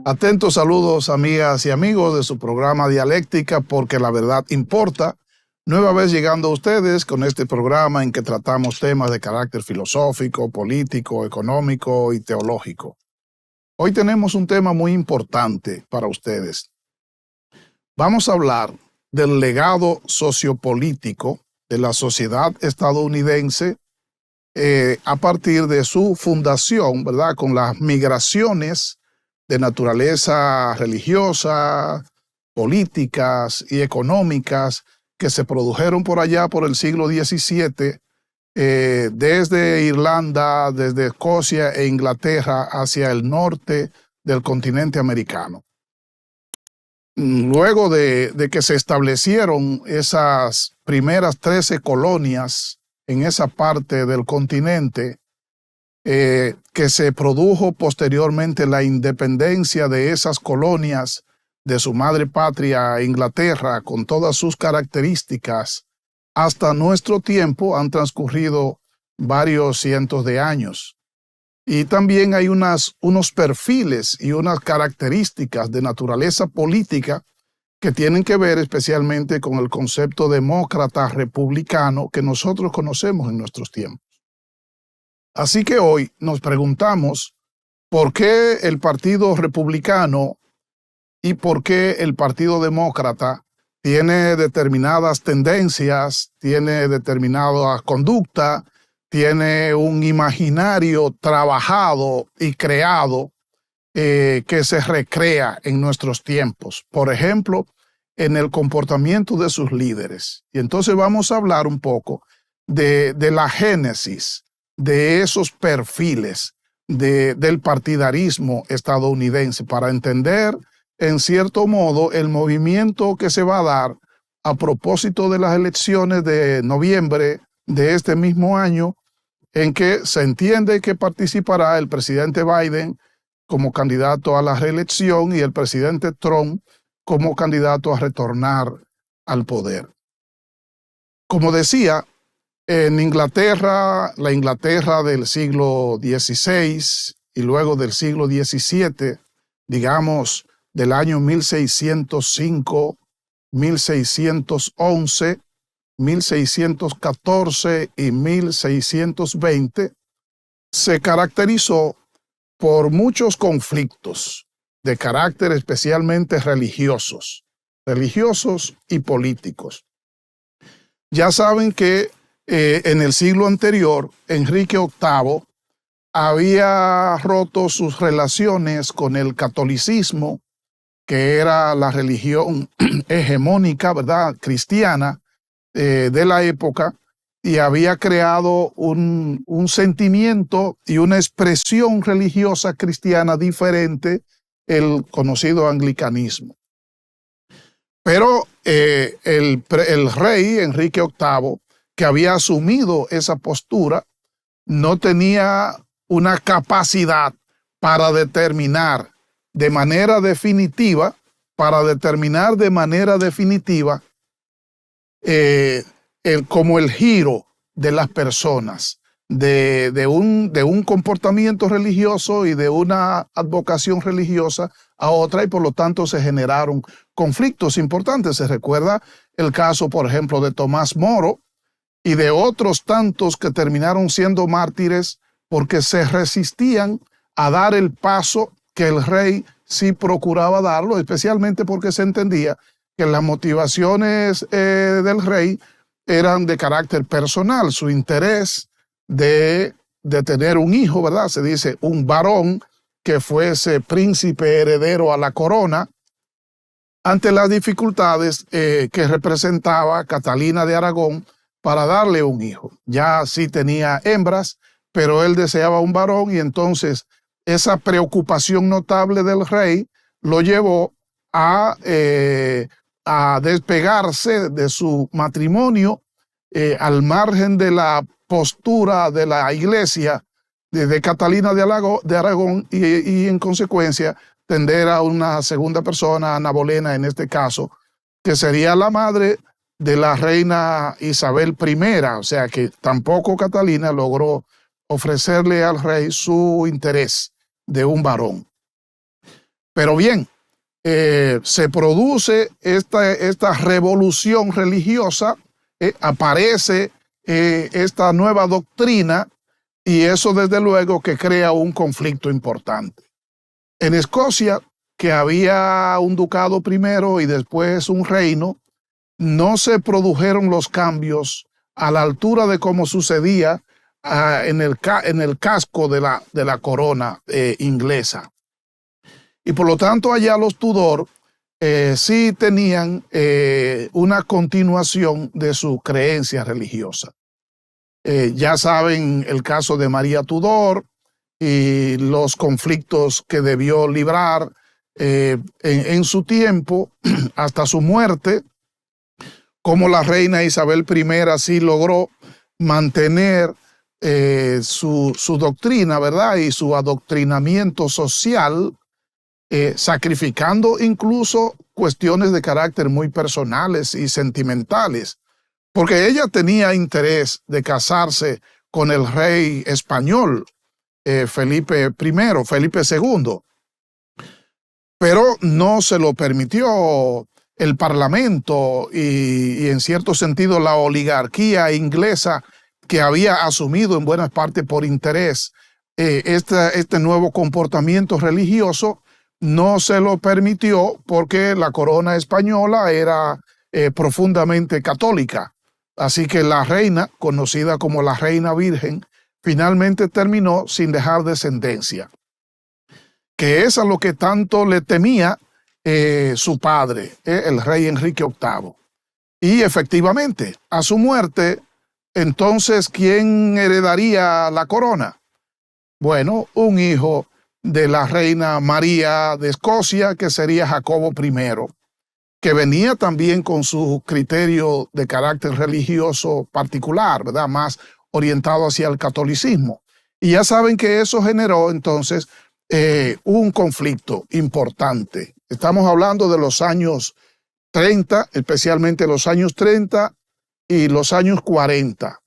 Atentos saludos, amigas y amigos de su programa Dialéctica, porque la verdad importa. Nueva vez llegando a ustedes con este programa en que tratamos temas de carácter filosófico, político, económico y teológico. Hoy tenemos un tema muy importante para ustedes. Vamos a hablar del legado sociopolítico de la sociedad estadounidense a partir de su fundación, ¿verdad?, con las migraciones de naturaleza religiosa, políticas y económicas que se produjeron por allá por el siglo XVII, desde Irlanda, desde Escocia e Inglaterra hacia el norte del continente americano. Luego de que se establecieron esas primeras 13 colonias en esa parte del continente, que se produjo posteriormente la independencia de esas colonias de su madre patria, Inglaterra, con todas sus características, hasta nuestro tiempo han transcurrido varios cientos de años. Y también hay unos perfiles y unas características de naturaleza política que tienen que ver especialmente con el concepto demócrata republicano que nosotros conocemos en nuestros tiempos. Así que hoy nos preguntamos por qué el Partido Republicano y por qué el Partido Demócrata tiene determinadas tendencias, tiene determinada conducta, tiene un imaginario trabajado y creado que se recrea en nuestros tiempos. Por ejemplo, en el comportamiento de sus líderes. Y entonces vamos a hablar un poco de la génesis de esos perfiles del partidarismo estadounidense para entender en cierto modo el movimiento que se va a dar a propósito de las elecciones de noviembre de este mismo año, en que se entiende que participará el presidente Biden como candidato a la reelección y el presidente Trump como candidato a retornar al poder. Como decía, en Inglaterra, la Inglaterra del siglo XVI y luego del siglo XVII, digamos del año 1605, 1611, 1614 y 1620, se caracterizó por muchos conflictos de carácter especialmente religiosos y políticos. Ya saben que en el siglo anterior, Enrique VIII había roto sus relaciones con el catolicismo, que era la religión hegemónica, ¿verdad?, cristiana de la época, y había creado un sentimiento y una expresión religiosa cristiana diferente, el conocido anglicanismo. Pero el rey Enrique VIII, que había asumido esa postura, no tenía una capacidad para determinar de manera definitiva, como el giro de las personas, de un comportamiento religioso y de una advocación religiosa a otra, y por lo tanto se generaron conflictos importantes. Se recuerda el caso, por ejemplo, de Tomás Moro y de otros tantos que terminaron siendo mártires porque se resistían a dar el paso que el rey sí procuraba darlo, especialmente porque se entendía que las motivaciones del rey eran de carácter personal, su interés de tener un hijo, ¿verdad? Se dice un varón que fuese príncipe heredero a la corona, ante las dificultades que representaba Catalina de Aragón para darle un hijo. Ya sí tenía hembras, pero él deseaba un varón, y entonces esa preocupación notable del rey lo llevó a despegarse de su matrimonio al margen de la postura de la iglesia de Catalina de Aragón y en consecuencia tender a una segunda persona, Ana Bolena en este caso, que sería la madre de la reina Isabel I, o sea que tampoco Catalina logró ofrecerle al rey su interés de un varón. Pero bien, se produce esta revolución religiosa, aparece esta nueva doctrina, y eso desde luego que crea un conflicto importante. En Escocia, que había un ducado primero y después un reino, no se produjeron los cambios a la altura de cómo sucedía en el casco de la corona inglesa. Y por lo tanto allá los Tudor sí tenían una continuación de su creencia religiosa. Ya saben el caso de María Tudor y los conflictos que debió librar en su tiempo hasta su muerte, como la reina Isabel I sí logró mantener su doctrina, ¿verdad? Y su adoctrinamiento social, sacrificando incluso cuestiones de carácter muy personales y sentimentales, porque ella tenía interés de casarse con el rey español, Felipe II, pero no se lo permitió el Parlamento y en cierto sentido la oligarquía inglesa, que había asumido en buena parte por interés este nuevo comportamiento religioso. No se lo permitió porque la corona española era profundamente católica. Así que la reina, conocida como la Reina Virgen, finalmente terminó sin dejar descendencia, que es a lo que tanto le temía su padre, el rey Enrique VIII. Y efectivamente, a su muerte, entonces, ¿quién heredaría la corona? Bueno, un hijo de la reina María de Escocia, que sería Jacobo I, que venía también con su criterio de carácter religioso particular, ¿verdad? Más orientado hacia el catolicismo. Y ya saben que eso generó entonces un conflicto importante. Estamos hablando de los años 30, especialmente los años 30 y los años 40,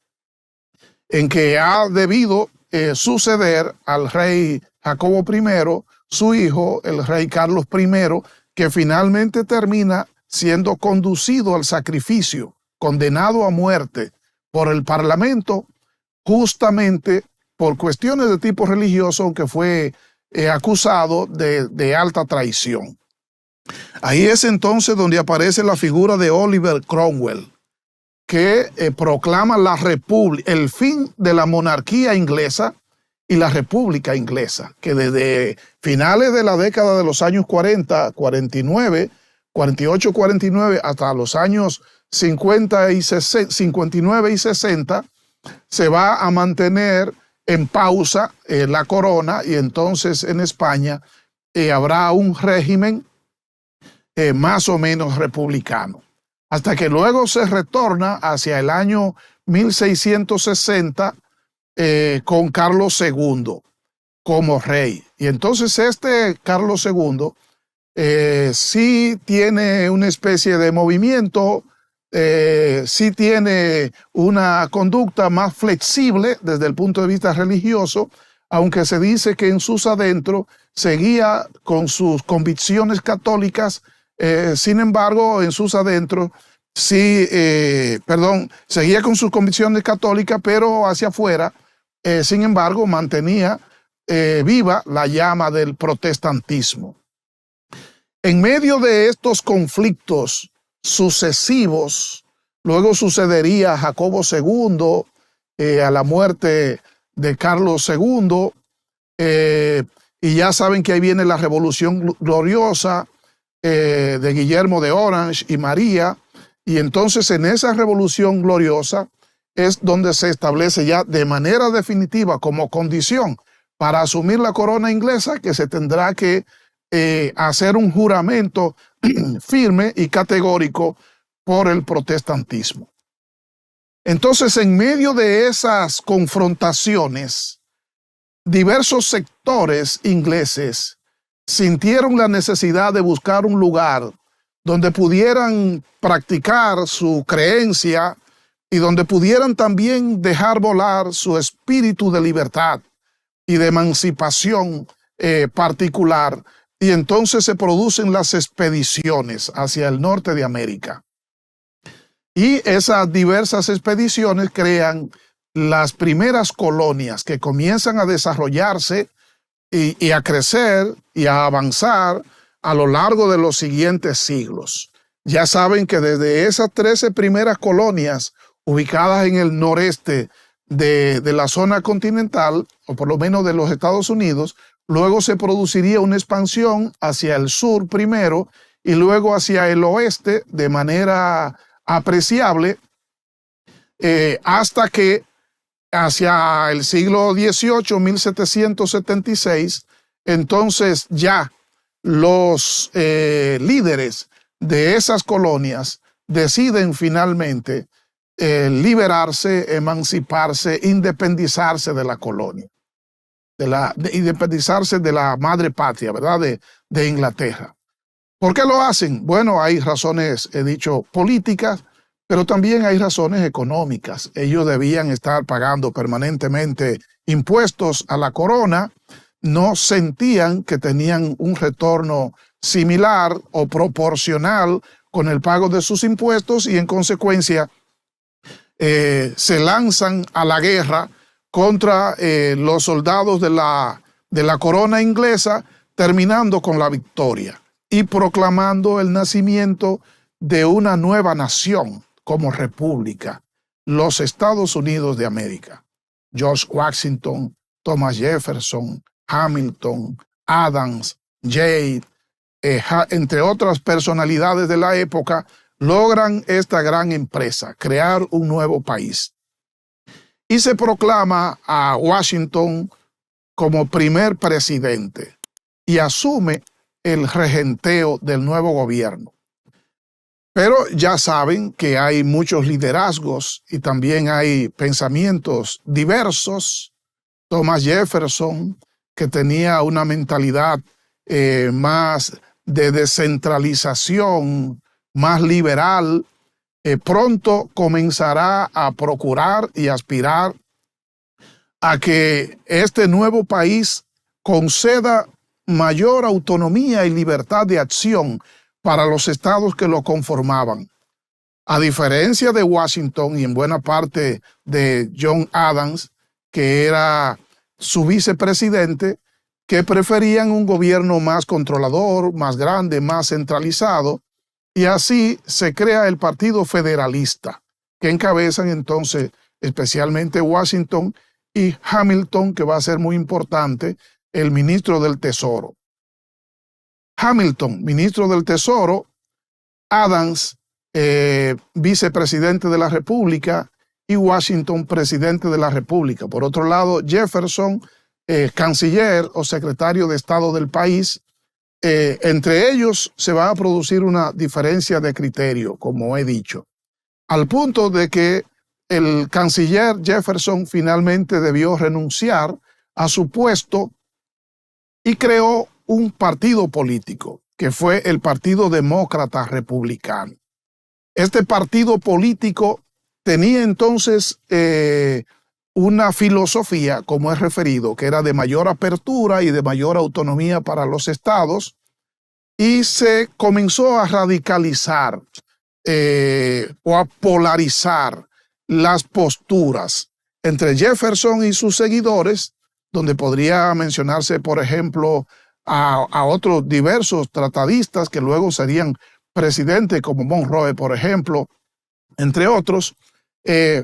en que ha debido suceder al rey Jacobo I, su hijo, el rey Carlos I, que finalmente termina siendo conducido al sacrificio, condenado a muerte por el Parlamento, justamente por cuestiones de tipo religioso, aunque fue acusado de alta traición. Ahí es entonces donde aparece la figura de Oliver Cromwell, que proclama el fin de la monarquía inglesa y la república inglesa, que desde finales de la década de los años 40, 49, 48, 49, hasta los años 50 y 59 y 60, se va a mantener en pausa la corona, y entonces en España habrá un régimen más o menos republicano, hasta que luego se retorna hacia el año 1660 con Carlos II como rey. Y entonces este Carlos II sí tiene una especie de movimiento, sí tiene una conducta más flexible desde el punto de vista religioso, aunque se dice que en sus adentros seguía con sus convicciones católicas. Sin embargo, en sus adentros seguía con sus convicciones católicas, pero hacia afuera, sin embargo, mantenía viva la llama del protestantismo. En medio de estos conflictos sucesivos, luego sucedería Jacobo II, a la muerte de Carlos II, y ya saben que ahí viene la Revolución Gloriosa de Guillermo de Orange y María, y entonces en esa Revolución Gloriosa es donde se establece ya de manera definitiva como condición para asumir la corona inglesa que se tendrá que hacer un juramento firme y categórico por el protestantismo. Entonces, en medio de esas confrontaciones, diversos sectores ingleses sintieron la necesidad de buscar un lugar donde pudieran practicar su creencia y donde pudieran también dejar volar su espíritu de libertad y de emancipación particular y entonces se producen las expediciones hacia el norte de América. Y esas diversas expediciones crean las primeras colonias que comienzan a desarrollarse y a crecer y a avanzar a lo largo de los siguientes siglos. Ya saben que desde esas 13 primeras colonias ubicadas en el noreste de la zona continental, o por lo menos de los Estados Unidos, luego se produciría una expansión hacia el sur primero y luego hacia el oeste de manera apreciable, hasta que hacia el siglo XVIII, 1776, entonces ya los líderes de esas colonias deciden finalmente liberarse, emanciparse, independizarse de la colonia, independizarse de la madre patria, ¿verdad? De Inglaterra. ¿Por qué lo hacen? Bueno, hay razones, he dicho, políticas, pero también hay razones económicas. Ellos debían estar pagando permanentemente impuestos a la corona, no sentían que tenían un retorno similar o proporcional con el pago de sus impuestos y en consecuencia se lanzan a la guerra contra los soldados de la corona inglesa, terminando con la victoria y proclamando el nacimiento de una nueva nación como república, los Estados Unidos de América. George Washington, Thomas Jefferson, Hamilton, Adams, Jay, entre otras personalidades de la época, logran esta gran empresa, crear un nuevo país. Y se proclama a Washington como primer presidente y asume el regenteo del nuevo gobierno. Pero ya saben que hay muchos liderazgos y también hay pensamientos diversos. Thomas Jefferson, que tenía una mentalidad más de descentralización, más liberal, pronto comenzará a procurar y aspirar a que este nuevo país conceda mayor autonomía y libertad de acción para los estados que lo conformaban. A diferencia de Washington y en buena parte de John Adams, que era su vicepresidente, que preferían un gobierno más controlador, más grande, más centralizado, y así se crea el Partido Federalista, que encabezan entonces especialmente Washington y Hamilton, que va a ser muy importante, el ministro del Tesoro. Hamilton, ministro del Tesoro, Adams, vicepresidente de la República, y Washington, presidente de la República. Por otro lado, Jefferson, canciller o secretario de Estado del país. Entre ellos se va a producir una diferencia de criterio, como he dicho, al punto de que el canciller Jefferson finalmente debió renunciar a su puesto y creó un partido político, que fue el Partido Demócrata Republicano. Este partido político tenía entonces una filosofía, como he referido, que era de mayor apertura y de mayor autonomía para los estados, y se comenzó a radicalizar o a polarizar las posturas entre Jefferson y sus seguidores, donde podría mencionarse, por ejemplo, a otros diversos tratadistas que luego serían presidentes, como Monroe, por ejemplo, entre otros,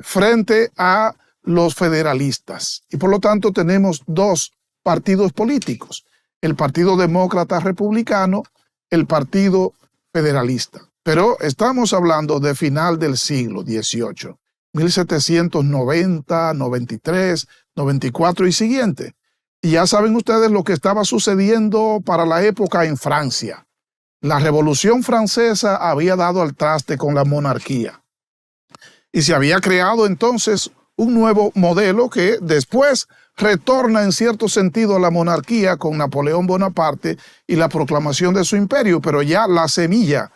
frente a los federalistas. Y por lo tanto tenemos dos partidos políticos, el Partido Demócrata Republicano, el Partido Federalista. Pero estamos hablando de final del siglo XVIII, 1790, 93, 94 y siguiente. Y ya saben ustedes lo que estaba sucediendo para la época en Francia. La Revolución Francesa había dado al traste con la monarquía. Y se había creado entonces un nuevo modelo que después retorna en cierto sentido a la monarquía con Napoleón Bonaparte y la proclamación de su imperio, pero ya la semilla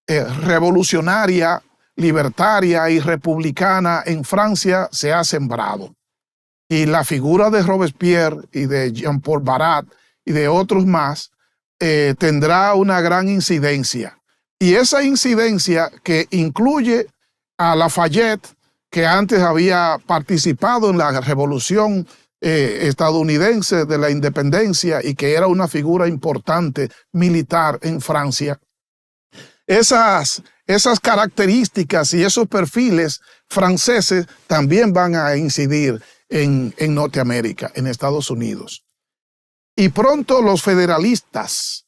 revolucionaria, libertaria y republicana en Francia se ha sembrado. Y la figura de Robespierre y de Jean-Paul Marat y de otros más tendrá una gran incidencia. Y esa incidencia que incluye a Lafayette, que antes había participado en la revolución estadounidense de la independencia y que era una figura importante militar en Francia. Esas características y esos perfiles franceses también van a incidir en Norteamérica, en Estados Unidos. Y pronto los federalistas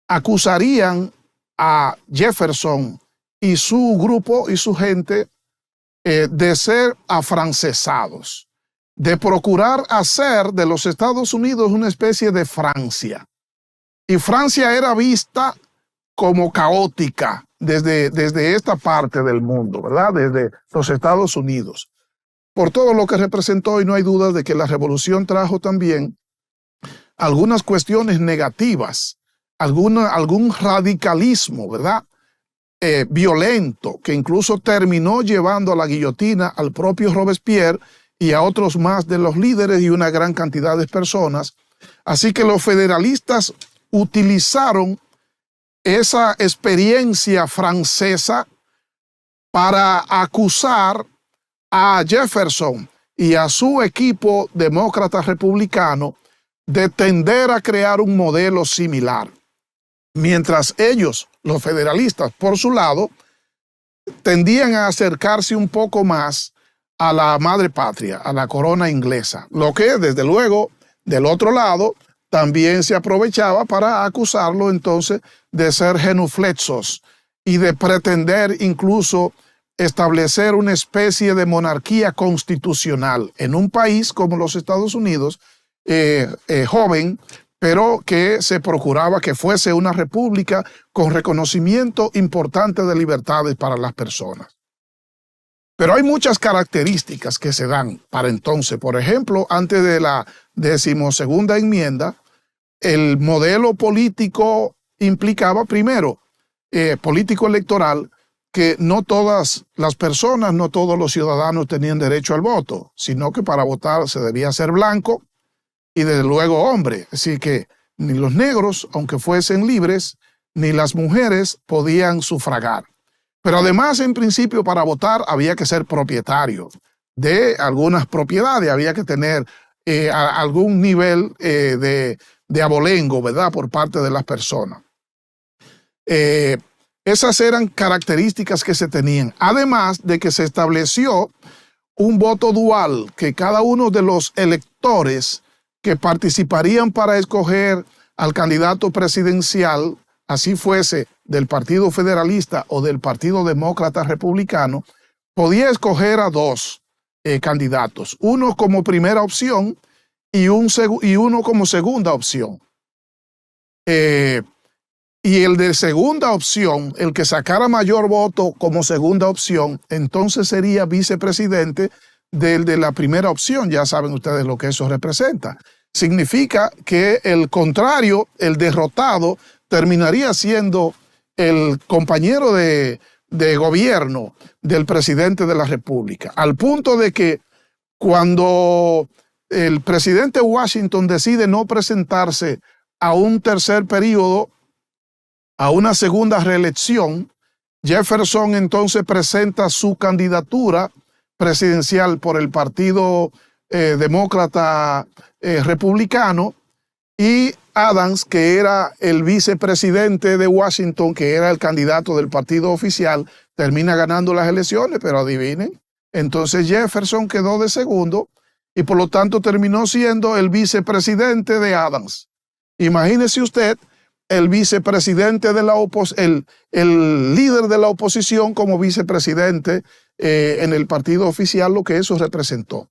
acusarían a Jefferson y su grupo y su gente de ser afrancesados, de procurar hacer de los Estados Unidos una especie de Francia. Y Francia era vista como caótica desde esta parte del mundo, ¿verdad? Desde los Estados Unidos. Por todo lo que representó, y no hay duda de que la revolución trajo también algunas cuestiones negativas, algún radicalismo, ¿verdad? Violento, que incluso terminó llevando a la guillotina al propio Robespierre y a otros más de los líderes y una gran cantidad de personas. Así que los federalistas utilizaron esa experiencia francesa para acusar a Jefferson y a su equipo demócrata republicano de tender a crear un modelo similar. Mientras ellos, los federalistas, por su lado, tendían a acercarse un poco más a la madre patria, a la corona inglesa, lo que desde luego del otro lado también se aprovechaba para acusarlo entonces de ser genuflexos y de pretender incluso establecer una especie de monarquía constitucional en un país como los Estados Unidos, joven, pero que se procuraba que fuese una república con reconocimiento importante de libertades para las personas. Pero hay muchas características que se dan para entonces. Por ejemplo, antes de la 12ª enmienda, el modelo político implicaba, primero, político electoral, que no todas las personas, no todos los ciudadanos tenían derecho al voto, sino que para votar se debía ser blanco y desde luego hombre. Así que ni los negros, aunque fuesen libres, ni las mujeres podían sufragar. Pero además, en principio, para votar había que ser propietario de algunas propiedades, había que tener algún nivel de abolengo, ¿verdad?, por parte de las personas. Esas eran características que se tenían. Además de que se estableció un voto dual, que cada uno de los electores que participarían para escoger al candidato presidencial, así fuese del Partido Federalista o del Partido Demócrata Republicano, podía escoger a dos candidatos, uno como primera opción y uno como segunda opción. Y el de segunda opción, el que sacara mayor voto como segunda opción, entonces sería vicepresidente del de la primera opción. Ya saben ustedes lo que eso representa. Significa que el contrario, el derrotado, terminaría siendo el compañero de gobierno del presidente de la República, al punto de que cuando el presidente Washington decide no presentarse a un tercer periodo, a una segunda reelección, Jefferson entonces presenta su candidatura presidencial por el Partido Demócrata Republicano, y Adams, que era el vicepresidente de Washington, que era el candidato del partido oficial, termina ganando las elecciones, pero adivinen, entonces Jefferson quedó de segundo y por lo tanto terminó siendo el vicepresidente de Adams. Imagínese usted el vicepresidente de el líder de la oposición como vicepresidente en el partido oficial, lo que eso representó.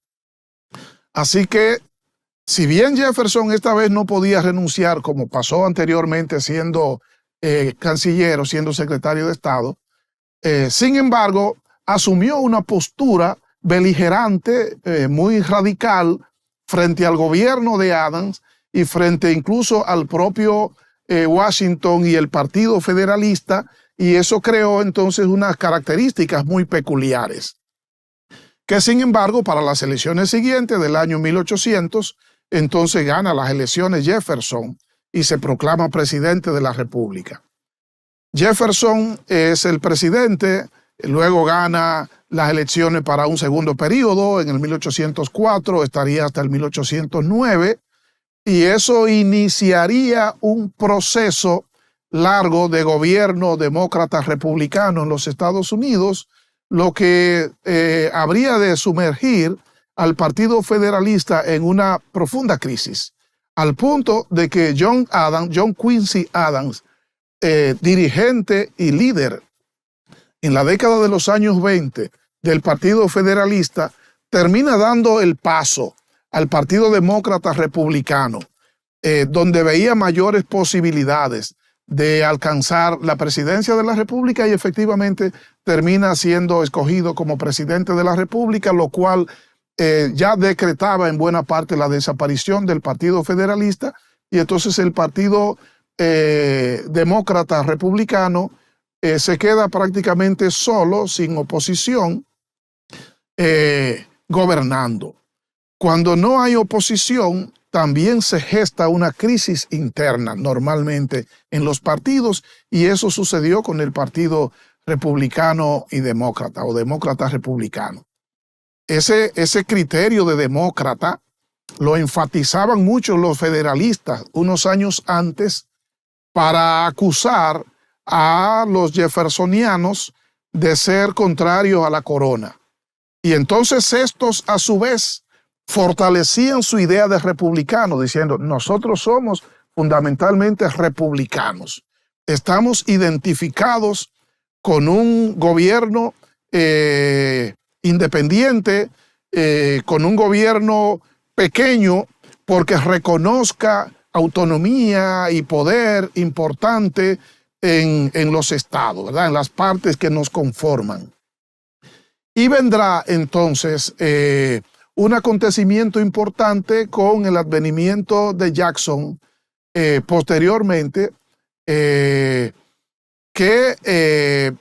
Así que, si bien Jefferson esta vez no podía renunciar, como pasó anteriormente siendo canciller o siendo secretario de Estado, sin embargo, asumió una postura beligerante, muy radical, frente al gobierno de Adams y frente incluso al propio Washington y el Partido Federalista, y eso creó entonces unas características muy peculiares, que sin embargo para las elecciones siguientes del año 1800, entonces gana las elecciones Jefferson y se proclama presidente de la República. Jefferson es el presidente, luego gana las elecciones para un segundo periodo en el 1804, estaría hasta el 1809, y eso iniciaría un proceso largo de gobierno demócrata republicano en los Estados Unidos, lo que habría de sumergir al Partido Federalista en una profunda crisis, al punto de que John Quincy Adams, dirigente y líder en la década de los años 20 del Partido Federalista, termina dando el paso al Partido Demócrata Republicano, donde veía mayores posibilidades de alcanzar la presidencia de la República, y efectivamente termina siendo escogido como presidente de la República, lo cual ya decretaba en buena parte la desaparición del Partido Federalista, y entonces el Partido Demócrata Republicano se queda prácticamente solo, sin oposición, gobernando. Cuando no hay oposición, también se gesta una crisis interna normalmente en los partidos, y eso sucedió con el Partido Republicano y Demócrata, o Demócrata Republicano. Ese criterio de demócrata lo enfatizaban mucho los federalistas unos años antes para acusar a los jeffersonianos de ser contrarios a la corona. Y entonces estos, a su vez, fortalecían su idea de republicano, diciendo: nosotros somos fundamentalmente republicanos. Estamos identificados con un gobierno independiente, con un gobierno pequeño, porque reconozca autonomía y poder importante en los estados, ¿verdad? En las partes que nos conforman. Y vendrá entonces un acontecimiento importante con el advenimiento de Jackson posteriormente, que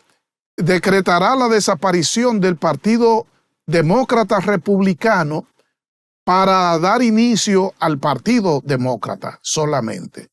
decretará la desaparición del Partido Demócrata Republicano para dar inicio al Partido Demócrata solamente.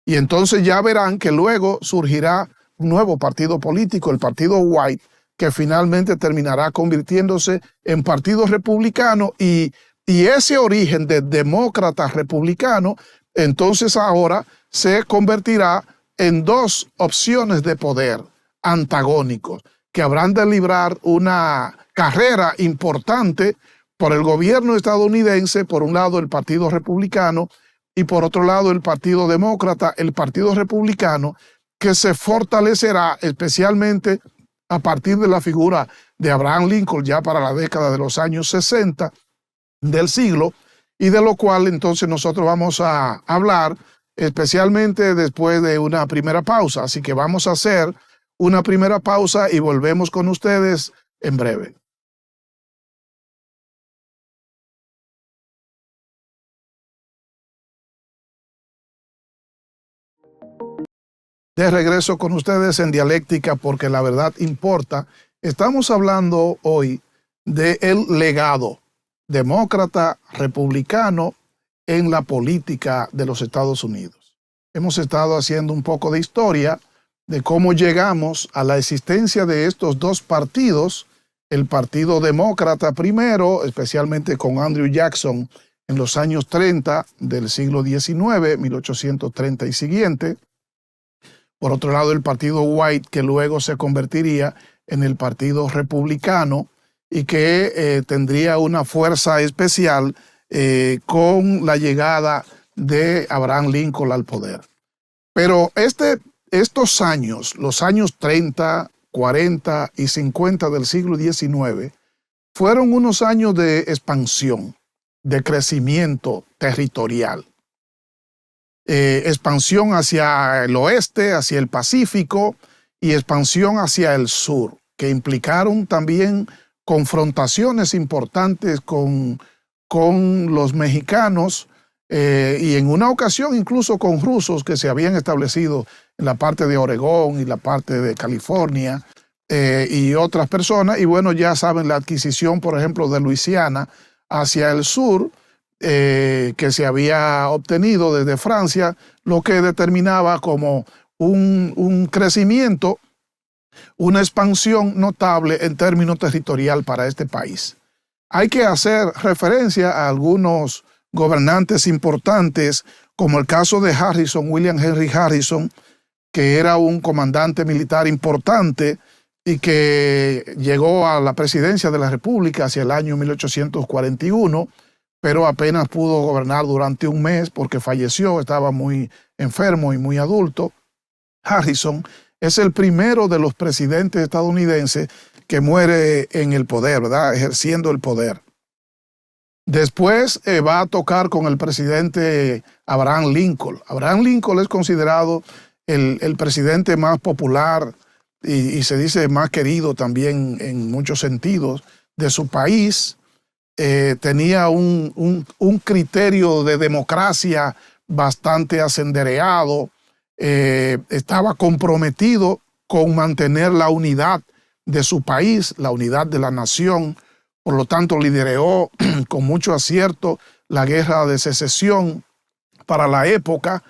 Y entonces ya verán que luego surgirá un nuevo partido político, el Partido White, que finalmente terminará convirtiéndose en Partido Republicano, y ese origen de demócrata republicano entonces ahora se convertirá en dos opciones de poder antagónicos, que habrán de librar una carrera importante por el gobierno estadounidense, por un lado el Partido Republicano y por otro lado el Partido Demócrata. El Partido Republicano, que se fortalecerá especialmente a partir de la figura de Abraham Lincoln ya para la década de los años 60 del siglo, y de lo cual entonces nosotros vamos a hablar especialmente después de una primera pausa. Así que vamos a hacer una primera pausa y volvemos con ustedes en breve. De regreso con ustedes en Dialéctica, porque la verdad importa. Estamos hablando hoy del legado demócrata republicano en la política de los Estados Unidos. Hemos estado haciendo un poco de historia de cómo llegamos a la existencia de estos dos partidos, el Partido Demócrata primero, especialmente con Andrew Jackson en los años 30 del siglo XIX, 1830 y siguiente. Por otro lado, el Partido White, que luego se convertiría en el Partido Republicano y que tendría una fuerza especial con la llegada de Abraham Lincoln al poder. Pero estos años, los años 30, 40 y 50 del siglo XIX, fueron unos años de expansión, de crecimiento territorial. Expansión hacia el oeste, hacia el Pacífico, y expansión hacia el sur, que implicaron también confrontaciones importantes con los mexicanos, y en una ocasión incluso con rusos que se habían establecido en la parte de Oregón y la parte de California, y otras personas. Y bueno, ya saben, la adquisición, por ejemplo, de Luisiana hacia el sur, que se había obtenido desde Francia, lo que determinaba como un crecimiento, una expansión notable en términos territorial para este país. Hay que hacer referencia a algunos gobernantes importantes, como el caso de Harrison, William Henry Harrison, que era un comandante militar importante y que llegó a la presidencia de la República hacia el año 1841, pero apenas pudo gobernar durante un mes porque falleció, estaba muy enfermo y muy adulto. Harrison es el primero de los presidentes estadounidenses que muere en el poder, ¿verdad? Ejerciendo el poder. Después va a tocar con el presidente Abraham Lincoln. Abraham Lincoln es considerado el presidente más popular y se dice más querido también en muchos sentidos de su país. Tenía un criterio de democracia bastante asendereado. Estaba comprometido con mantener la unidad de su país, la unidad de la nación. Por lo tanto, lideró con mucho acierto la guerra de secesión para la época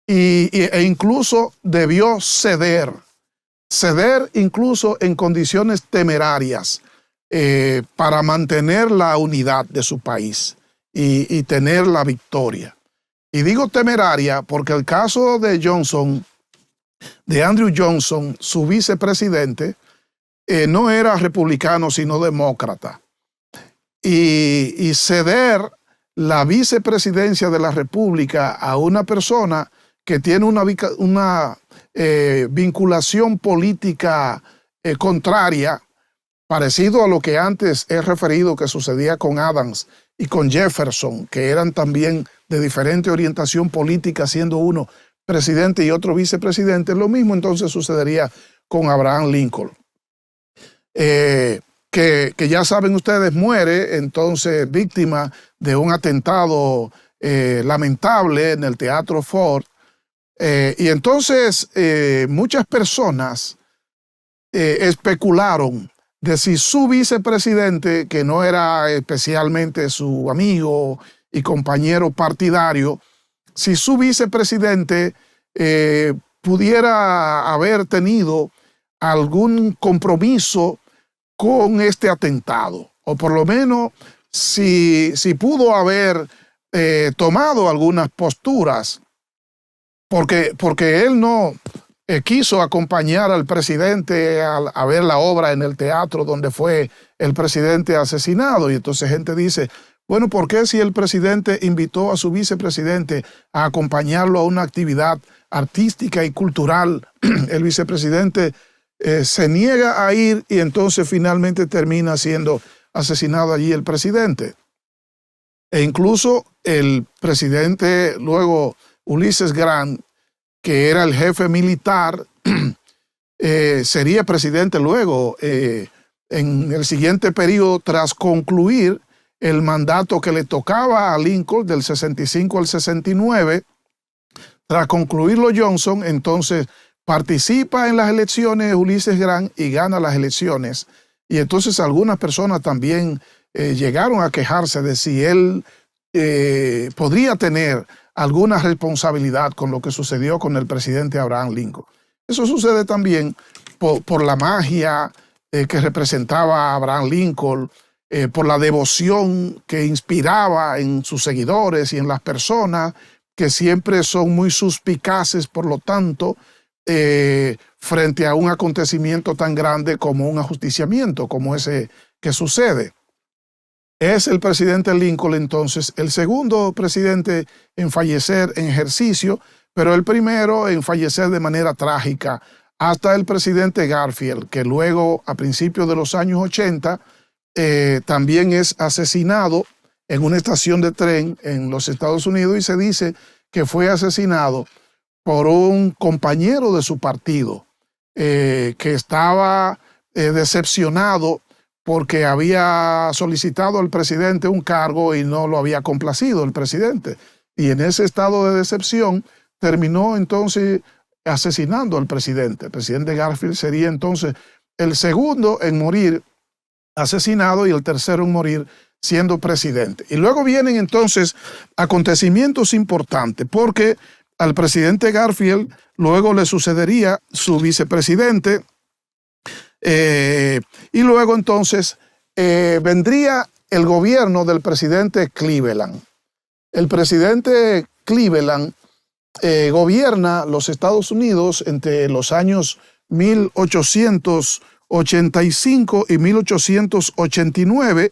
e incluso debió ceder incluso en condiciones temerarias para mantener la unidad de su país y tener la victoria. Y digo temeraria porque el caso de Andrew Johnson, su vicepresidente, no era republicano sino demócrata. Y ceder la vicepresidencia de la República a una persona que tiene una vinculación política contraria, parecido a lo que antes he referido que sucedía con Adams y con Jefferson, que eran también de diferente orientación política, siendo uno presidente y otro vicepresidente. Lo mismo entonces sucedería con Abraham Lincoln. Que ya saben ustedes, muere entonces víctima de un atentado lamentable en el Teatro Ford. Y entonces muchas personas especularon de si su vicepresidente, que no era especialmente su amigo y compañero partidario, si su vicepresidente pudiera haber tenido algún compromiso con este atentado, o por lo menos si pudo haber tomado algunas posturas, porque él no quiso acompañar al presidente a ver la obra en el teatro donde fue el presidente asesinado. Y entonces gente dice, bueno, ¿por qué si el presidente invitó a su vicepresidente a acompañarlo a una actividad artística y cultural, el vicepresidente se niega a ir y entonces finalmente termina siendo asesinado allí el presidente? E incluso el presidente, luego Ulysses Grant, que era el jefe militar, sería presidente luego en el siguiente periodo tras concluir el mandato que le tocaba a Lincoln del 65 al 69. Tras concluirlo Johnson, entonces participa en las elecciones Ulysses Grant y gana las elecciones. Y entonces algunas personas también llegaron a quejarse de si él podría tener alguna responsabilidad con lo que sucedió con el presidente Abraham Lincoln. Eso sucede también por la magia que representaba a Abraham Lincoln, por la devoción que inspiraba en sus seguidores y en las personas que siempre son muy suspicaces, por lo tanto, frente a un acontecimiento tan grande como un ajusticiamiento, como ese que sucede. Es el presidente Lincoln entonces el segundo presidente en fallecer en ejercicio, pero el primero en fallecer de manera trágica, hasta el presidente Garfield, que luego a principios de los años 80 también es asesinado en una estación de tren en los Estados Unidos, y se dice que fue asesinado por un compañero de su partido que estaba decepcionado porque había solicitado al presidente un cargo y no lo había complacido el presidente. Y en ese estado de decepción terminó entonces asesinando al presidente. El presidente Garfield sería entonces el segundo en morir asesinado y el tercero en morir siendo presidente. Y luego vienen entonces acontecimientos importantes, porque al presidente Garfield luego le sucedería su vicepresidente, y luego entonces vendría el gobierno del presidente Cleveland. El presidente Cleveland gobierna los Estados Unidos entre los años 1885 y 1889.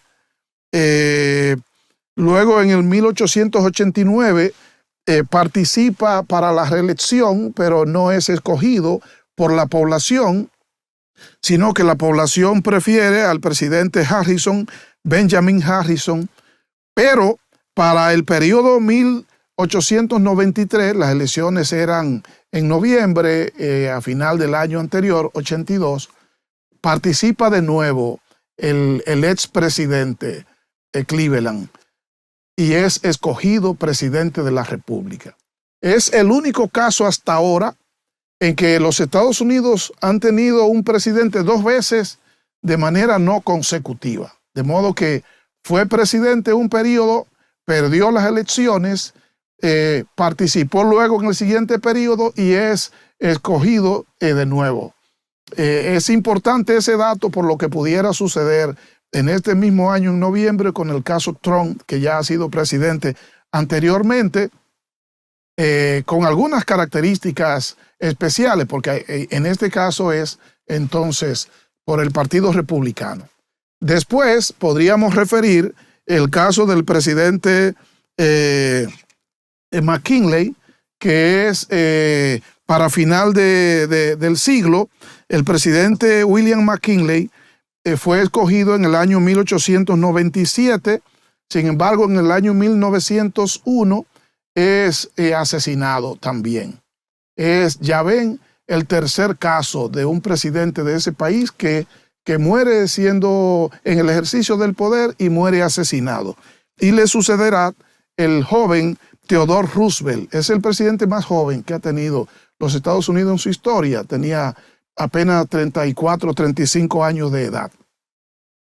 Luego en el 1889 participa para la reelección, pero no es escogido por la población, sino que la población prefiere al presidente Harrison, Benjamin Harrison. Pero para el periodo 1893, las elecciones eran en noviembre, a final del año anterior, 82, participa de nuevo el expresidente Cleveland y es escogido presidente de la República. Es el único caso hasta ahora en que los Estados Unidos han tenido un presidente 2 veces de manera no consecutiva. De modo que fue presidente un periodo, perdió las elecciones, participó luego en el siguiente periodo y es escogido de nuevo. Es importante ese dato por lo que pudiera suceder en este mismo año, en noviembre, con el caso Trump, que ya ha sido presidente anteriormente, con algunas características especiales, porque en este caso es entonces por el Partido Republicano. Después podríamos referir el caso del presidente McKinley, que es para final del siglo. El presidente William McKinley fue escogido en el año 1897, sin embargo en el año 1901 es asesinado también. Ya ven, el tercer caso de un presidente de ese país que muere siendo en el ejercicio del poder y muere asesinado. Y le sucederá el joven Theodore Roosevelt. Es el presidente más joven que ha tenido los Estados Unidos en su historia. Tenía apenas 34, 35 años de edad.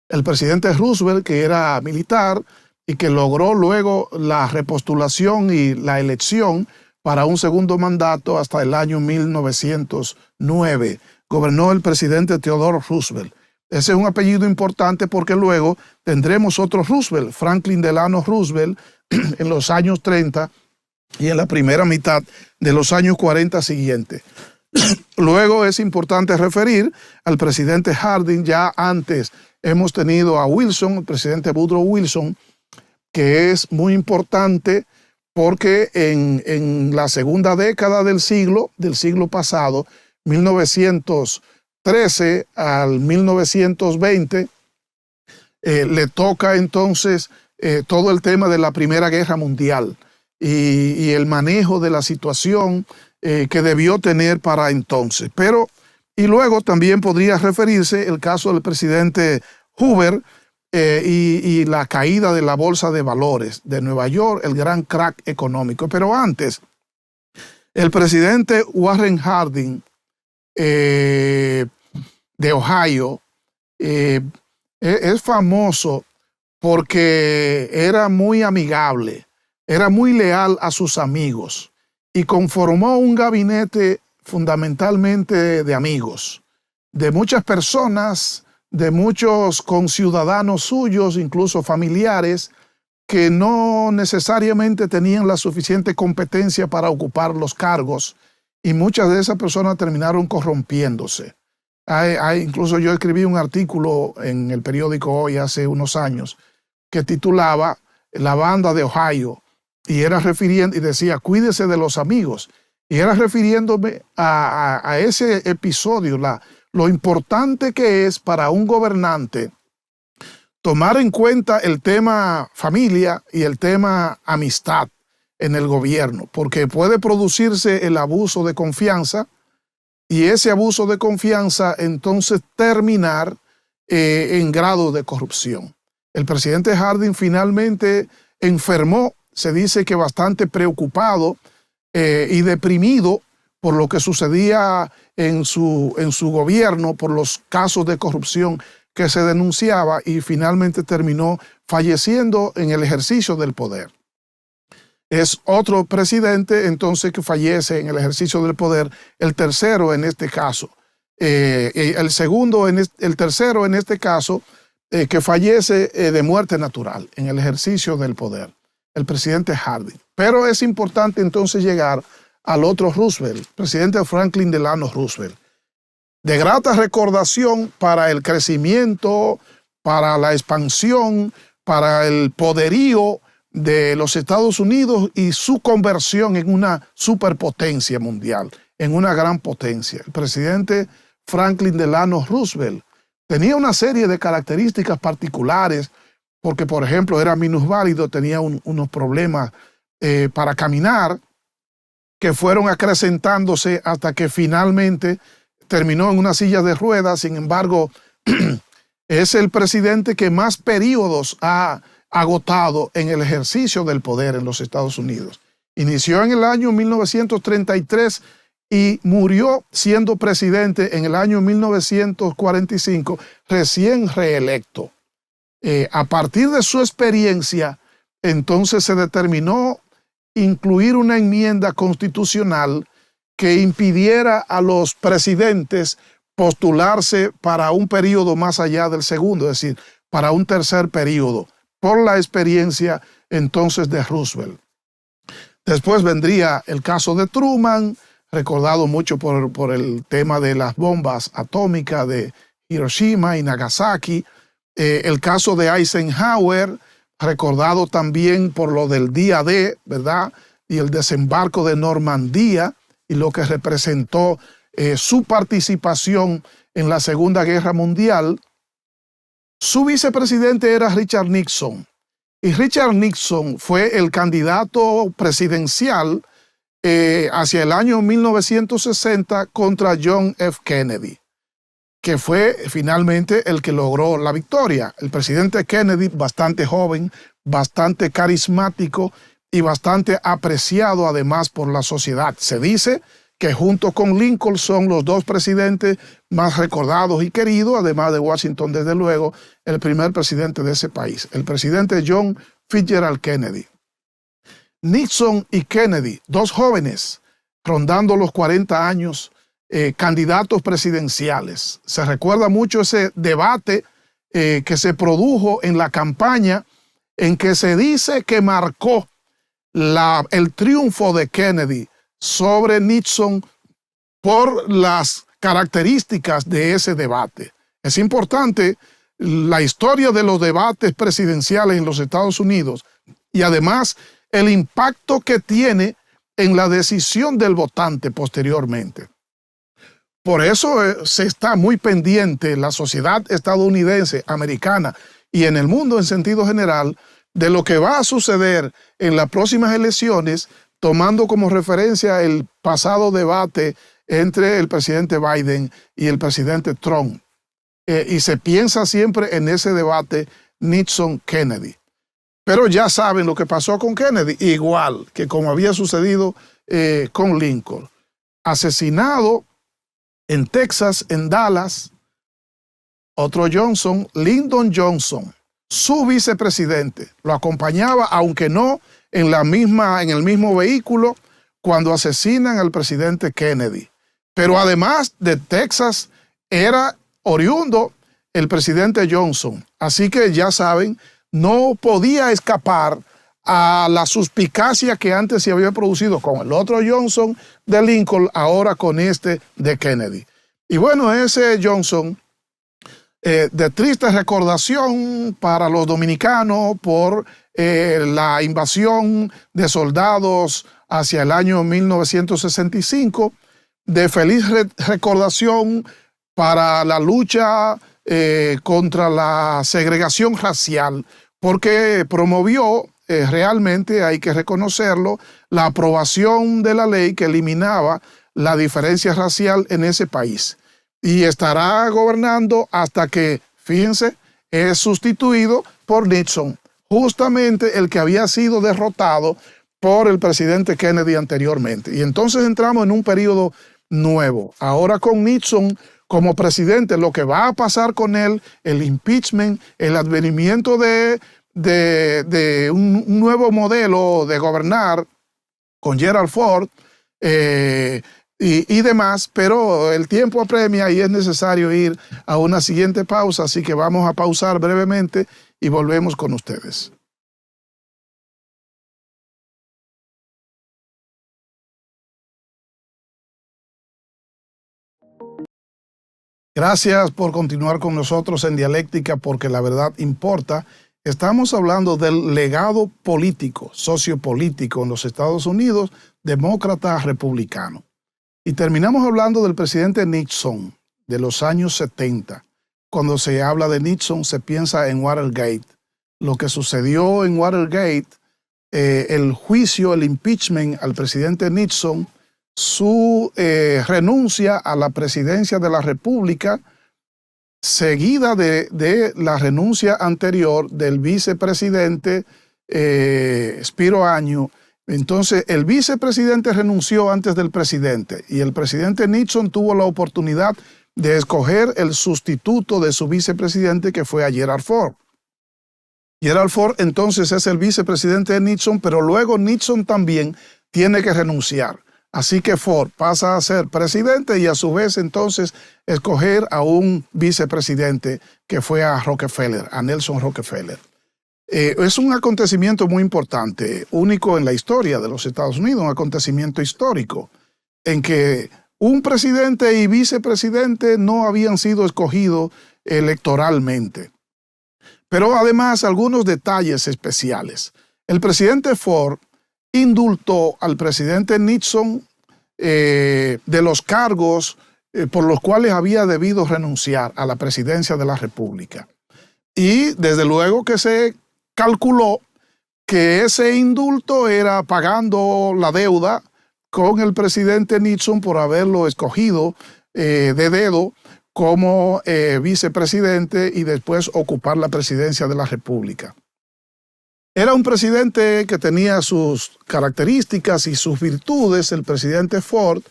El presidente Roosevelt, que era militar y que logró luego la repostulación y la elección para un segundo mandato hasta el año 1909. Gobernó el presidente Theodore Roosevelt. Ese es un apellido importante porque luego tendremos otro Roosevelt, Franklin Delano Roosevelt, en los años 30 y en la primera mitad de los años 40 siguientes. Luego es importante referir al presidente Harding. Ya antes hemos tenido a Wilson, el presidente Woodrow Wilson, que es muy importante porque en la segunda década del siglo pasado, 1913 al 1920, le toca entonces todo el tema de la Primera Guerra Mundial y el manejo de la situación que debió tener para entonces. Y luego también podría referirse el caso del presidente Hoover y la caída de la Bolsa de Valores de Nueva York, el gran crack económico. Pero antes, el presidente Warren Harding de Ohio es famoso porque era muy amigable, era muy leal a sus amigos y conformó un gabinete fundamentalmente de amigos, de muchas personas, de muchos conciudadanos suyos, incluso familiares, que no necesariamente tenían la suficiente competencia para ocupar los cargos, y muchas de esas personas terminaron corrompiéndose. Incluso yo escribí un artículo en el periódico Hoy hace unos años que titulaba La banda de Ohio, y era refiriendo, y decía, cuídese de los amigos, y era refiriéndome a ese episodio, lo importante que es para un gobernante tomar en cuenta el tema familia y el tema amistad en el gobierno, porque puede producirse el abuso de confianza y ese abuso de confianza entonces terminar en grado de corrupción. El presidente Harding finalmente enfermó, se dice que bastante preocupado y deprimido por lo que sucedía en su gobierno, por los casos de corrupción que se denunciaba y finalmente terminó falleciendo en el ejercicio del poder. Es otro presidente entonces que fallece en el ejercicio del poder, el tercero en este caso. El tercero en este caso que fallece de muerte natural en el ejercicio del poder, el presidente Harding. Pero es importante entonces llegar al otro Roosevelt, presidente Franklin Delano Roosevelt, de grata recordación para el crecimiento, para la expansión, para el poderío de los Estados Unidos y su conversión en una superpotencia mundial, en una gran potencia. El presidente Franklin Delano Roosevelt tenía una serie de características particulares porque, por ejemplo, era minusválido, tenía unos problemas para caminar que fueron acrecentándose hasta que finalmente terminó en una silla de ruedas. Sin embargo, es el presidente que más periodos ha agotado en el ejercicio del poder en los Estados Unidos. Inició en el año 1933 y murió siendo presidente en el año 1945, recién reelecto. A partir de su experiencia, entonces se determinó incluir una enmienda constitucional que impidiera a los presidentes postularse para un periodo más allá del segundo, es decir, para un tercer periodo, por la experiencia entonces de Roosevelt. Después vendría el caso de Truman, recordado mucho por el tema de las bombas atómicas de Hiroshima y Nagasaki. El caso de Eisenhower, recordado también por lo del día D, ¿verdad? Y el desembarco de Normandía y lo que representó su participación en la Segunda Guerra Mundial. Su vicepresidente era Richard Nixon. Y Richard Nixon fue el candidato presidencial hacia el año 1960 contra John F. Kennedy, que fue finalmente el que logró la victoria. El presidente Kennedy, bastante joven, bastante carismático y bastante apreciado además por la sociedad. Se dice que junto con Lincoln son los dos presidentes más recordados y queridos, además de Washington, desde luego, el primer presidente de ese país, el presidente John Fitzgerald Kennedy. Nixon y Kennedy, dos jóvenes, rondando los 40 años, candidatos presidenciales. Se recuerda mucho ese debate que se produjo en la campaña en que se dice que marcó el triunfo de Kennedy sobre Nixon por las características de ese debate. Es importante la historia de los debates presidenciales en los Estados Unidos y además el impacto que tiene en la decisión del votante posteriormente. Por eso se está muy pendiente la sociedad estadounidense, americana y en el mundo en sentido general de lo que va a suceder en las próximas elecciones, tomando como referencia el pasado debate entre el presidente Biden y el presidente Trump. Y se piensa siempre en ese debate Nixon-Kennedy. Pero ya saben lo que pasó con Kennedy, igual que como había sucedido con Lincoln. Asesinado en Texas, en Dallas, otro Johnson, Lyndon Johnson, su vicepresidente, lo acompañaba, aunque no en el mismo vehículo, cuando asesinan al presidente Kennedy. Pero además de Texas, era oriundo el presidente Johnson. Así que ya saben, no podía escapar a la suspicacia que antes se había producido con el otro Johnson de Lincoln, ahora con este de Kennedy. Y bueno, ese Johnson, de triste recordación para los dominicanos por la invasión de soldados hacia el año 1965, de feliz recordación para la lucha contra la segregación racial, porque promovió realmente, hay que reconocerlo, la aprobación de la ley que eliminaba la diferencia racial en ese país. Y estará gobernando hasta que, fíjense, es sustituido por Nixon, justamente el que había sido derrotado por el presidente Kennedy anteriormente. Y entonces entramos en un periodo nuevo, ahora con Nixon como presidente, lo que va a pasar con él, el impeachment, el advenimiento de un nuevo modelo de gobernar con Gerald Ford y demás, pero el tiempo apremia y es necesario ir a una siguiente pausa, así que vamos a pausar brevemente y volvemos con ustedes. Gracias por continuar con nosotros en Dialéctica, porque la verdad importa. Estamos hablando del legado político, sociopolítico en los Estados Unidos, demócrata republicano. Y terminamos hablando del presidente Nixon de los años 70. Cuando se habla de Nixon se piensa en Watergate. Lo que sucedió en Watergate, el juicio, el impeachment al presidente Nixon, su renuncia a la presidencia de la República, seguida de la renuncia anterior del vicepresidente Spiro Agnew. Entonces, el vicepresidente renunció antes del presidente y el presidente Nixon tuvo la oportunidad de escoger el sustituto de su vicepresidente, que fue a Gerald Ford. Gerald Ford entonces es el vicepresidente de Nixon, pero luego Nixon también tiene que renunciar. Así que Ford pasa a ser presidente y a su vez entonces escoger a un vicepresidente, que fue a Rockefeller, a Nelson Rockefeller. Es un acontecimiento muy importante, único en la historia de los Estados Unidos, un acontecimiento histórico en que un presidente y vicepresidente no habían sido escogidos electoralmente. Pero además algunos detalles especiales. El presidente Ford indultó al presidente Nixon de los cargos por los cuales había debido renunciar a la presidencia de la República. Y desde luego que se calculó que ese indulto era pagando la deuda con el presidente Nixon por haberlo escogido de dedo como vicepresidente y después ocupar la presidencia de la República. Era un presidente que tenía sus características y sus virtudes, el presidente Ford,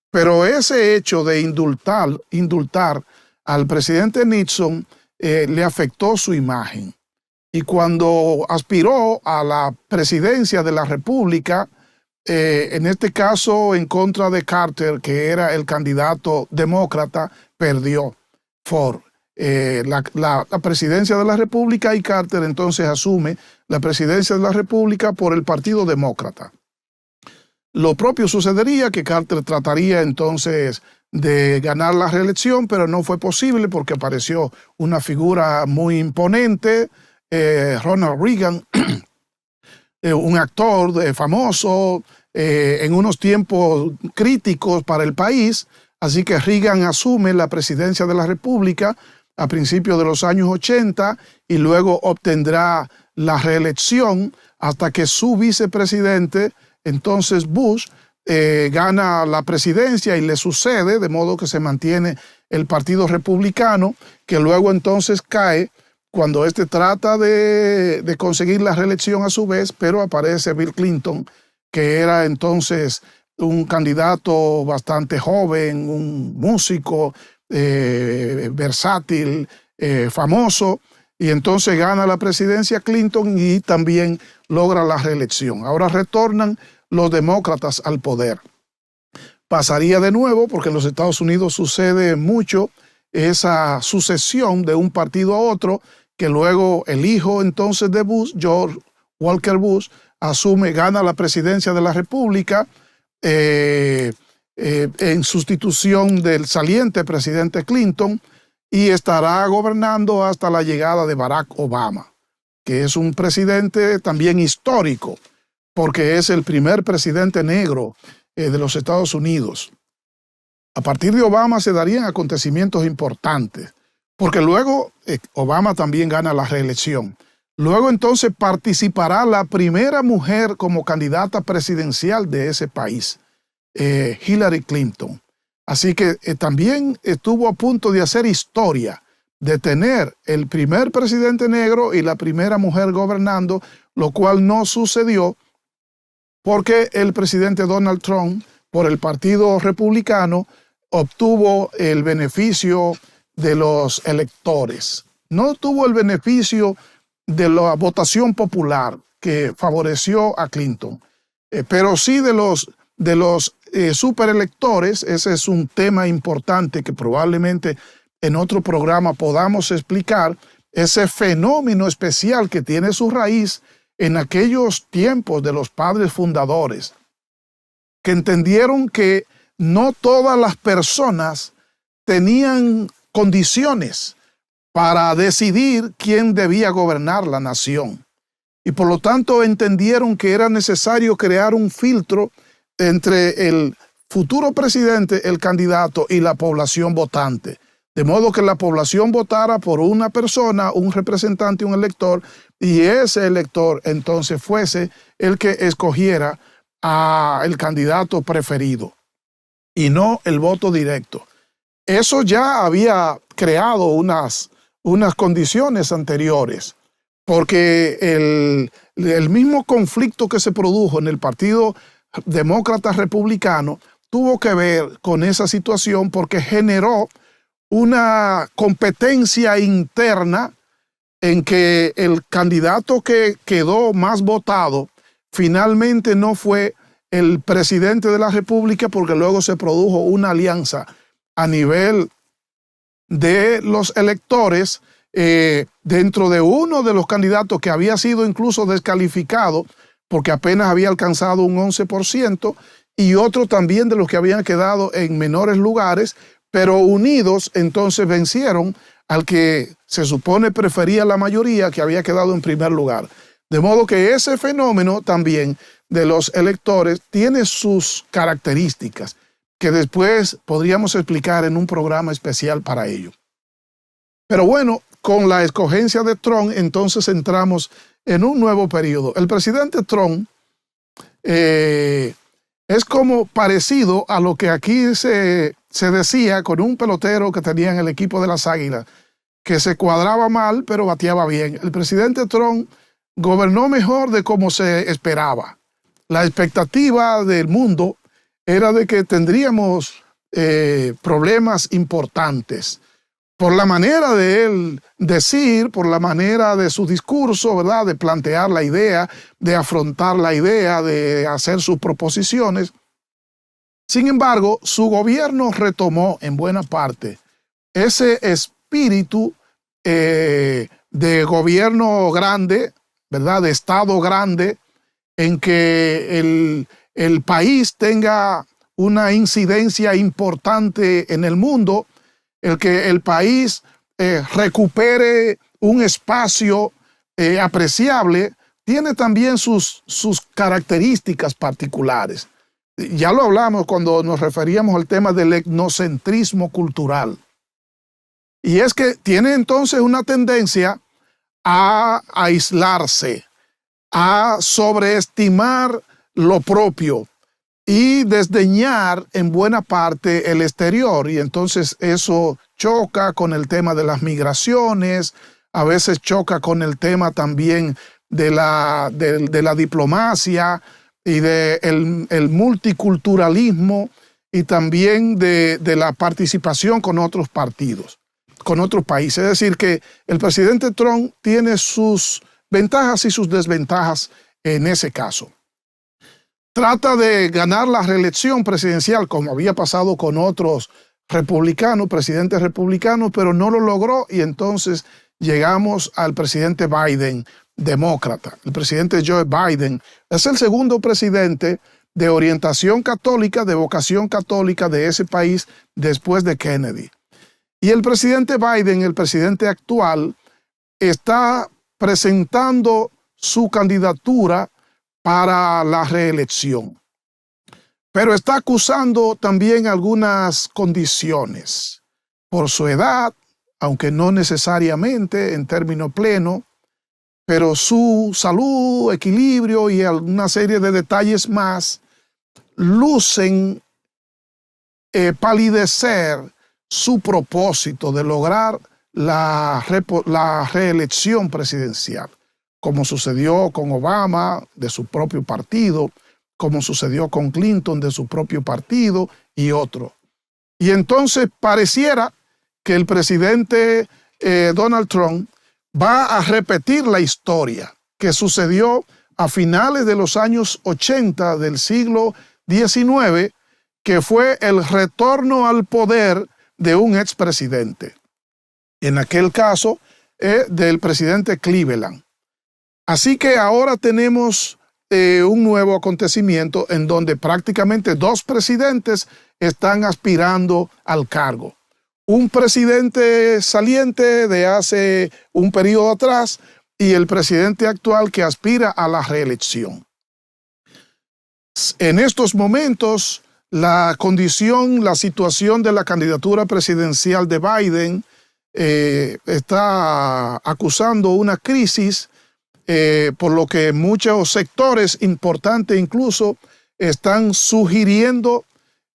pero ese hecho de indultar al presidente Nixon le afectó su imagen. Y cuando aspiró a la presidencia de la República, en este caso en contra de Carter, que era el candidato demócrata, perdió Ford la presidencia de la República, y Carter entonces asume la presidencia de la República por el Partido Demócrata. Lo propio sucedería, que Carter trataría entonces de ganar la reelección, pero no fue posible porque apareció una figura muy imponente, Ronald Reagan, un actor famoso en unos tiempos críticos para el país. Así que Reagan asume la presidencia de la República a principios de los años 80 y luego obtendrá la reelección hasta que su vicepresidente, entonces Bush, gana la presidencia y le sucede, de modo que se mantiene el Partido Republicano, que luego entonces cae cuando éste trata de conseguir la reelección a su vez, pero aparece Bill Clinton, que era entonces un candidato bastante joven, un músico versátil, famoso, y entonces gana la presidencia Clinton y también logra la reelección. Ahora retornan los demócratas al poder. Pasaría de nuevo, porque en los Estados Unidos sucede mucho esa sucesión de un partido a otro, que luego el hijo entonces de Bush, George Walker Bush, asume, gana la presidencia de la República, en sustitución del saliente presidente Clinton, y estará gobernando hasta la llegada de Barack Obama, que es un presidente también histórico, porque es el primer presidente negro de los Estados Unidos. A partir de Obama se darían acontecimientos importantes, porque luego Obama también gana la reelección. Luego entonces participará la primera mujer como candidata presidencial de ese país, Hillary Clinton. Así que también estuvo a punto de hacer historia, de tener el primer presidente negro y la primera mujer gobernando, lo cual no sucedió porque el presidente Donald Trump, por el Partido Republicano, obtuvo el beneficio de los electores. No tuvo el beneficio de la votación popular que favoreció a Clinton, pero sí de los superelectores. Ese es un tema importante que probablemente en otro programa podamos explicar, ese fenómeno especial que tiene su raíz en aquellos tiempos de los padres fundadores, que entendieron que no todas las personas tenían condiciones para decidir quién debía gobernar la nación. Y por lo tanto entendieron que era necesario crear un filtro entre el futuro presidente, el candidato, y la población votante. De modo que la población votara por una persona, un representante, un elector, y ese elector entonces fuese el que escogiera al candidato preferido y no el voto directo. Eso ya había creado unas condiciones anteriores, porque el mismo conflicto que se produjo en el Partido Demócrata Republicano tuvo que ver con esa situación, porque generó una competencia interna en que el candidato que quedó más votado finalmente no fue el presidente de la República, porque luego se produjo una alianza a nivel de los electores dentro de uno de los candidatos que había sido incluso descalificado porque apenas había alcanzado un 11%, y otro también de los que habían quedado en menores lugares, pero unidos entonces vencieron al que se supone prefería la mayoría, que había quedado en primer lugar. De modo que ese fenómeno también de los electores tiene sus características que después podríamos explicar en un programa especial para ello. Pero bueno, con la escogencia de Trump, entonces entramos en un nuevo periodo. El presidente Trump es como parecido a lo que aquí se decía con un pelotero que tenía en el equipo de las Águilas, que se cuadraba mal, pero bateaba bien. El presidente Trump gobernó mejor de como se esperaba. La expectativa del mundo era de que tendríamos problemas importantes por la manera de él decir, por la manera de su discurso, ¿verdad?, de plantear la idea, de afrontar la idea, de hacer sus proposiciones. Sin embargo, su gobierno retomó en buena parte ese espíritu de gobierno grande, ¿verdad?, de Estado grande, en que el país tenga una incidencia importante en el mundo, el que el país recupere un espacio apreciable, tiene también sus características particulares. Ya lo hablamos cuando nos referíamos al tema del etnocentrismo cultural. Y es que tiene entonces una tendencia a aislarse, a sobreestimar lo propio y desdeñar en buena parte el exterior. Y entonces eso choca con el tema de las migraciones, a veces choca con el tema también de la diplomacia y del multiculturalismo, y también de la participación con otros partidos, con otros países. Es decir, que el presidente Trump tiene sus ventajas y sus desventajas en ese caso. Trata de ganar la reelección presidencial, como había pasado con otros republicanos, presidentes republicanos, pero no lo logró, y entonces llegamos al presidente Biden, demócrata. El presidente Joe Biden es el segundo presidente de orientación católica, de vocación católica de ese país después de Kennedy. Y el presidente Biden, el presidente actual, está presentando su candidatura para la reelección, pero está acusando también algunas condiciones por su edad, aunque no necesariamente en término pleno, pero su salud, equilibrio y una serie de detalles más lucen palidecer su propósito de lograr la reelección presidencial, como sucedió con Obama de su propio partido, como sucedió con Clinton de su propio partido y otro. Y entonces pareciera que el presidente Donald Trump va a repetir la historia que sucedió a finales de los años 80 del siglo XIX, que fue el retorno al poder de un expresidente. En aquel caso, del presidente Cleveland. Así que ahora tenemos un nuevo acontecimiento en donde prácticamente dos presidentes están aspirando al cargo. Un presidente saliente de hace un periodo atrás y el presidente actual que aspira a la reelección. En estos momentos, la situación de la candidatura presidencial de Biden está acusando una crisis, por lo que muchos sectores importantes incluso están sugiriendo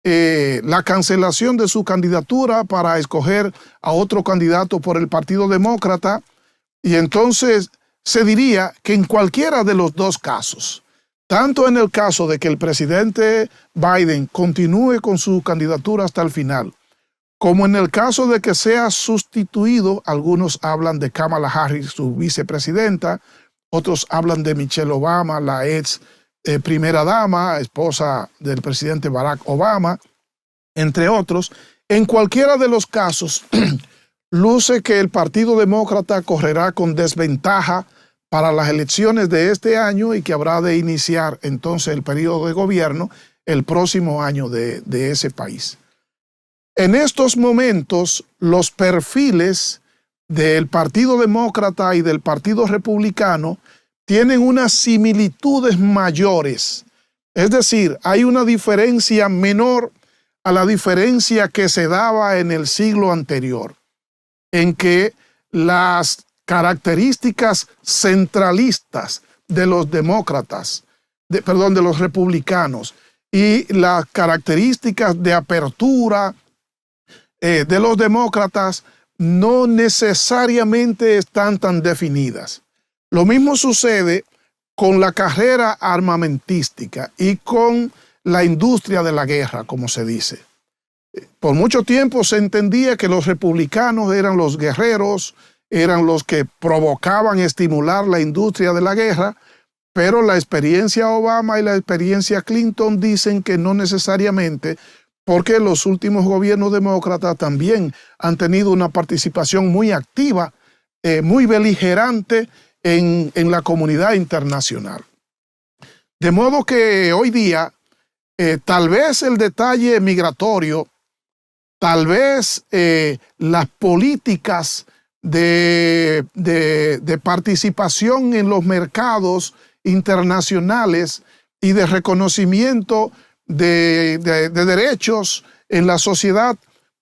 la cancelación de su candidatura para escoger a otro candidato por el Partido Demócrata. Y entonces se diría que en cualquiera de los dos casos, tanto en el caso de que el presidente Biden continúe con su candidatura hasta el final, como en el caso de que sea sustituido, algunos hablan de Kamala Harris, su vicepresidenta, otros hablan de Michelle Obama, la ex primera dama, esposa del presidente Barack Obama, entre otros. En cualquiera de los casos, luce que el Partido Demócrata correrá con desventaja para las elecciones de este año y que habrá de iniciar entonces el periodo de gobierno el próximo año de ese país. En estos momentos, los perfiles del Partido Demócrata y del Partido Republicano tienen unas similitudes mayores. Es decir, hay una diferencia menor a la diferencia que se daba en el siglo anterior, en que las características centralistas de los demócratas, de los republicanos, y las características de apertura de los demócratas no necesariamente están tan definidas. Lo mismo sucede con la carrera armamentística y con la industria de la guerra, como se dice. Por mucho tiempo se entendía que los republicanos eran los guerreros, eran los que provocaban estimular la industria de la guerra, pero la experiencia Obama y la experiencia Clinton dicen que no necesariamente, porque los últimos gobiernos demócratas también han tenido una participación muy activa, muy beligerante en la comunidad internacional. De modo que hoy día, tal vez el detalle migratorio, tal vez las políticas de participación en los mercados internacionales y de reconocimiento de derechos en la sociedad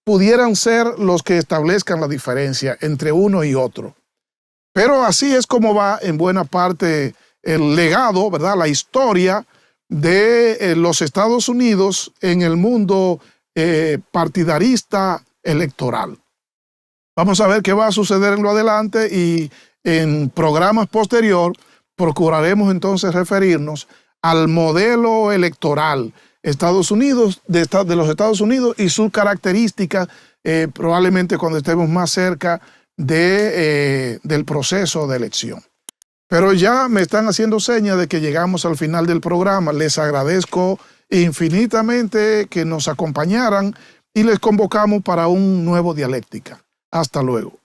pudieran ser los que establezcan la diferencia entre uno y otro. Pero así es como va en buena parte el legado, ¿verdad? La historia de los Estados Unidos en el mundo partidarista electoral. Vamos a ver qué va a suceder en lo adelante y en programas posteriores procuraremos entonces referirnos al modelo electoral de los Estados Unidos y sus características, probablemente cuando estemos más cerca del proceso de elección. Pero ya me están haciendo señas de que llegamos al final del programa. Les agradezco infinitamente que nos acompañaran y les convocamos para un nuevo Dialéctica. Hasta luego.